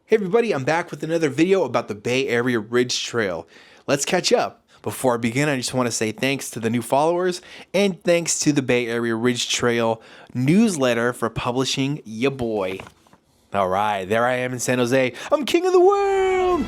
Hey everybody, I'm back with another video about the Bay Area Ridge Trail. Let's catch up. Before I begin, I just want to say thanks to the new followers and thanks to the Bay Area Ridge Trail newsletter for publishing ya boy. Alright, there I am in San Jose. I'm king of the world!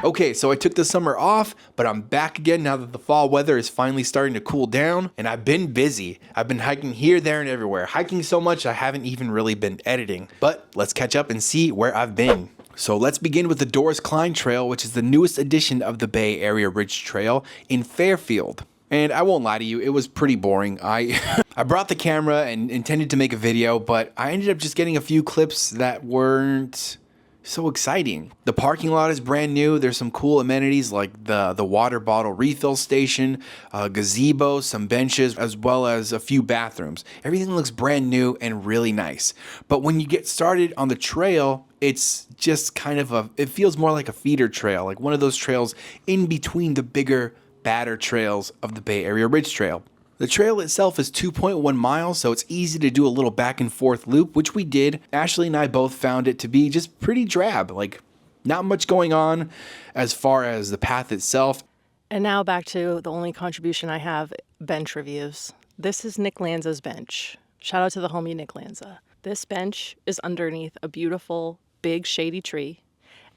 Okay, so I took the summer off, but I'm back again now that the fall weather is finally starting to cool down, and I've been busy. I've been hiking here, there, and everywhere. Hiking so much I haven't even really been editing. But let's catch up and see where I've been. So let's begin with the Doris Klein Trail, which is the newest edition of the Bay Area Ridge Trail in Fairfield. And I won't lie to you, it was pretty boring. I brought the camera and intended to make a video, but I ended up just getting a few clips that weren't so exciting. The parking lot is brand new. There's some cool amenities like the water bottle refill station, a gazebo, some benches, as well as a few bathrooms. Everything looks brand new and really nice. But when you get started on the trail, it's just kind of it feels more like a feeder trail, like one of those trails in between the bigger, badder trails of the Bay Area Ridge Trail. The trail itself is 2.1 miles, so it's easy to do a little back and forth loop, which we did. Ashley and I both found it to be just pretty drab, like not much going on as far as the path itself. And now back to the only contribution I have, bench reviews. This is Nick Lanza's bench. Shout out to the homie Nick Lanza. This bench is underneath a beautiful, big, shady tree.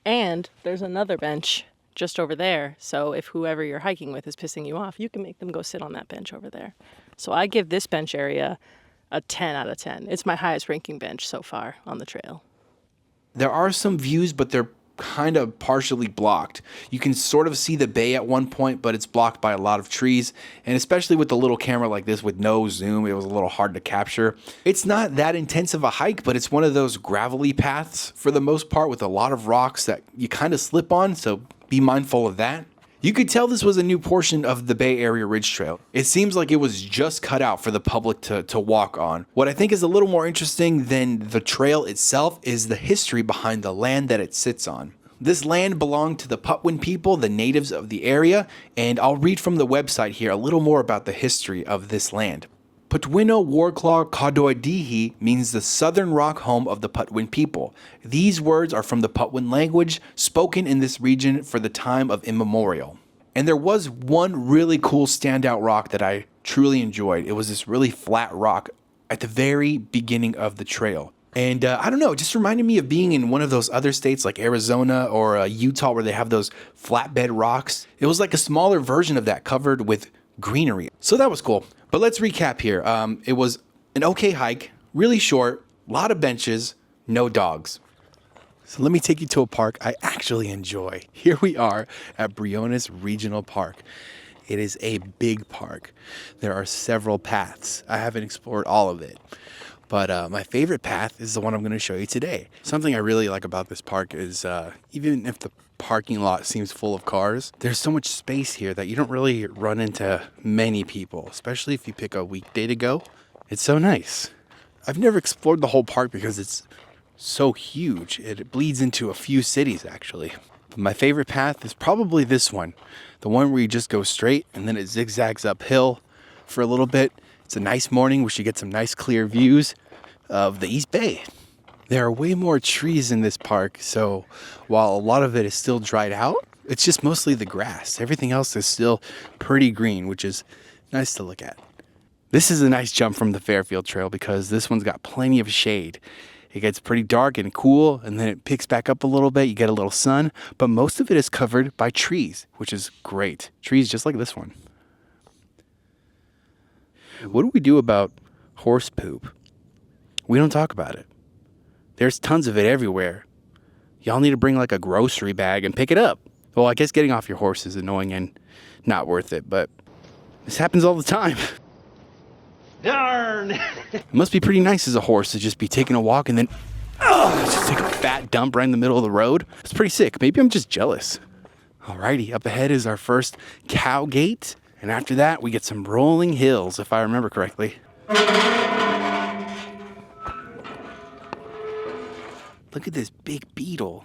And there's another bench just over there, so if whoever you're hiking with is pissing you off, you can make them go sit on that bench over there. So I give this bench area a 10 out of 10. It's my highest ranking bench so far on the trail. There are some views, but they're kind of partially blocked. You can sort of see the bay at one point, but it's blocked by a lot of trees, and especially with a little camera like this with no zoom, it was a little hard to capture. It's not that intense of a hike, but it's one of those gravelly paths for the most part with a lot of rocks that you kind of slip on, so be mindful of that. You could tell this was a new portion of the Bay Area Ridge Trail. It seems like it was just cut out for the public to walk on. What I think is a little more interesting than the trail itself is the history behind the land that it sits on. This land belonged to the Patwin people, the natives of the area, and I'll read from the website here a little more about the history of this land. Patwino Warclaw Kadoidihi means the southern rock home of the Patwin people. These words are from the Patwin language spoken in this region for the time of immemorial. And there was one really cool standout rock that I truly enjoyed. It was this really flat rock at the very beginning of the trail. And I don't know, it just reminded me of being in one of those other states like Arizona or Utah where they have those flatbed rocks. It was like a smaller version of that covered with greenery. So that was cool. But let's recap here. It was an okay hike, really short, a lot of benches, no dogs. So let me take you to a park I actually enjoy. Here we are at Briones Regional Park. It is a big park. There are several paths. I haven't explored all of it. But my favorite path is the one I'm going to show you today. Something I really like about this park is even if the parking lot seems full of cars, there's so much space here that you don't really run into many people, especially if you pick a weekday to go. It's so nice. I've never explored the whole park because it's so huge. It bleeds into a few cities, actually. But my favorite path is probably this one, the one where you just go straight and then it zigzags uphill for a little bit. It's a nice morning. We should get some nice clear views of the East Bay. There are way more trees in this park, so while a lot of it is still dried out, it's just mostly the grass. Everything else is still pretty green, which is nice to look at. This is a nice jump from the Fairfield Trail because this one's got plenty of shade. It gets pretty dark and cool, and then it picks back up a little bit. You get a little sun, but most of it is covered by trees, which is great. Trees just like this one. What do we do about horse poop? We don't talk about it. There's tons of it everywhere. Y'all need to bring like a grocery bag and pick it up. Well, I guess getting off your horse is annoying and not worth it, but this happens all the time. Darn! It must be pretty nice as a horse to just be taking a walk and then just take a fat dump right in the middle of the road. It's pretty sick. Maybe I'm just jealous. Alrighty, up ahead is our first cow gate. And after that, we get some rolling hills, if I remember correctly. Look at this big beetle.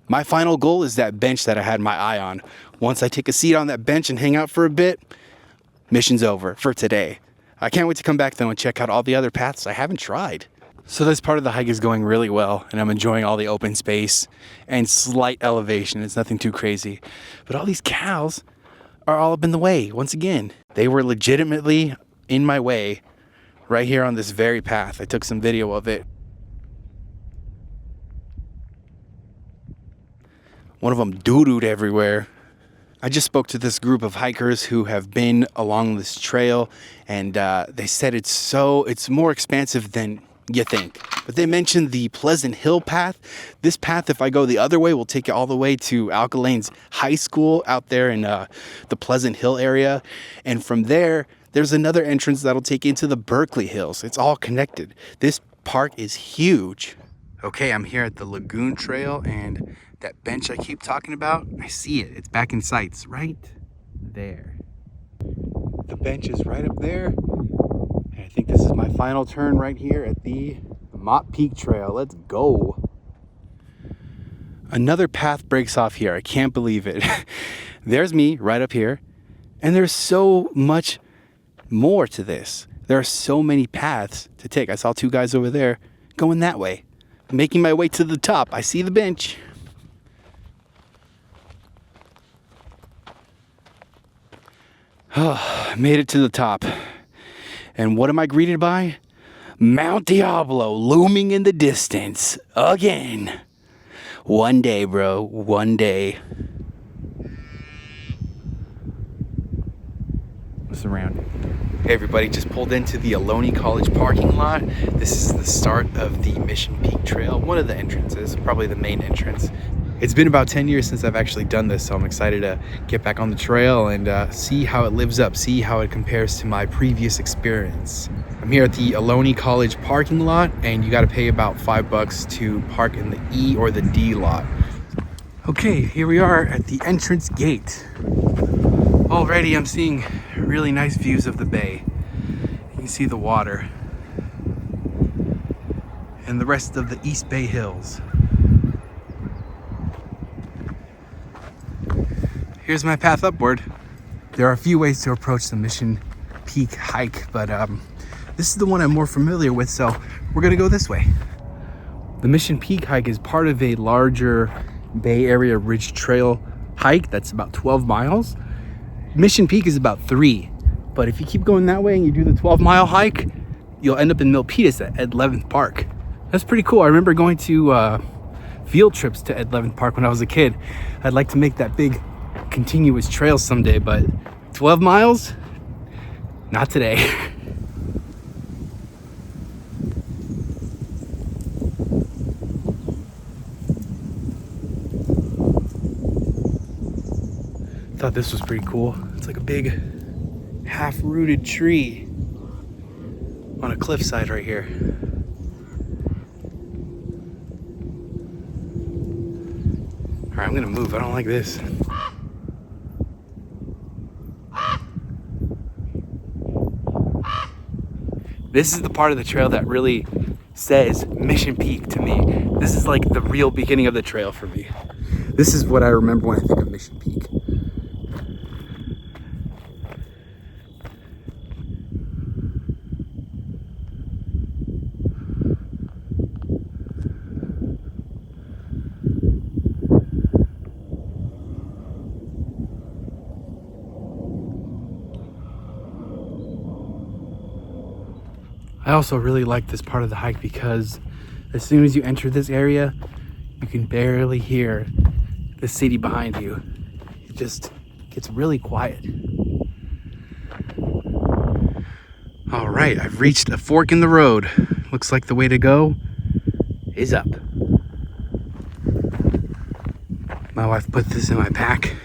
My final goal is that bench that I had my eye on. Once I take a seat on that bench and hang out for a bit, mission's over for today. I can't wait to come back though and check out all the other paths I haven't tried. So this part of the hike is going really well, and I'm enjoying all the open space and slight elevation. It's nothing too crazy. But all these cows are all up in the way once again. They were legitimately in my way right here on this very path. I took some video of it. One of them doo-dooed everywhere. I just spoke to this group of hikers who have been along this trail, and they said it's more expansive than you think. But they mentioned the Pleasant Hill path. This path, if I go the other way, will take you all the way to Alkalane's high school out there in the Pleasant Hill area. And from there, there's another entrance that'll take you into the Berkeley Hills. It's all connected. This park is huge. Okay, I'm here at the Lagoon Trail, and that bench I keep talking about, I see it. It's back in sights right there. The bench is right up there. And I think this is my final turn right here at the Mott Peak Trail. Let's go. Another path breaks off here. I can't believe it. There's me right up here. And there's so much more to this. There are so many paths to take. I saw two guys over there going that way. Making my way to the top. I see the bench. Oh, made it to the top. And what am I greeted by? Mount Diablo looming in the distance again. One day, bro. One day. What's around? Hey everybody, just pulled into the Ohlone College parking lot. This is the start of the Mission Peak Trail, one of the entrances, probably the main entrance. It's been about 10 years since I've actually done this, so I'm excited to get back on the trail and see how it lives up, see how it compares to my previous experience. I'm here at the Ohlone College parking lot, and you gotta pay about $5 to park in the E or the D lot. Okay, here we are at the entrance gate. Already I'm seeing really nice views of the bay. You can see the water and the rest of the East Bay Hills. Here's my path upward. There are a few ways to approach the Mission Peak hike, but this is the one I'm more familiar with, so we're gonna go this way. The Mission Peak hike is part of a larger Bay Area Ridge Trail hike that's about 12 miles. Mission Peak is about 3, but if you keep going that way and you do the 12-mile hike, you'll end up in Milpitas at Ed Leventh Park. That's pretty cool. I remember going to field trips to Ed Leventh Park when I was a kid. I'd like to make that big continuous trail someday, but 12 miles? Not today. Thought this was pretty cool. It's like a big half-rooted tree on a cliffside right here. All right, I'm gonna move. I don't like this. This is the part of the trail that really says Mission Peak to me. This is like the real beginning of the trail for me. This is what I remember when I think of Mission Peak. I also really like this part of the hike because as soon as you enter this area, you can barely hear the city behind you. It just gets really quiet. All right, I've reached a fork in the road. Looks like the way to go is up. My wife put this in my pack.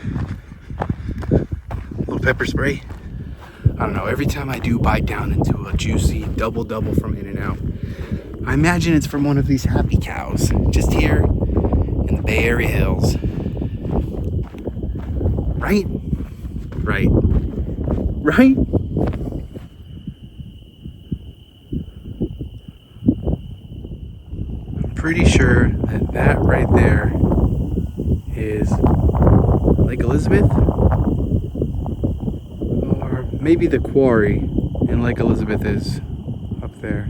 A little pepper spray. I don't know, every time I do bite down into a juicy double from In-N-Out, I imagine it's from one of these happy cows, just here in the Bay Area Hills. Right? Right. Right? I'm pretty sure that that right there is Lake Elizabeth? Maybe the quarry in Lake Elizabeth is up there.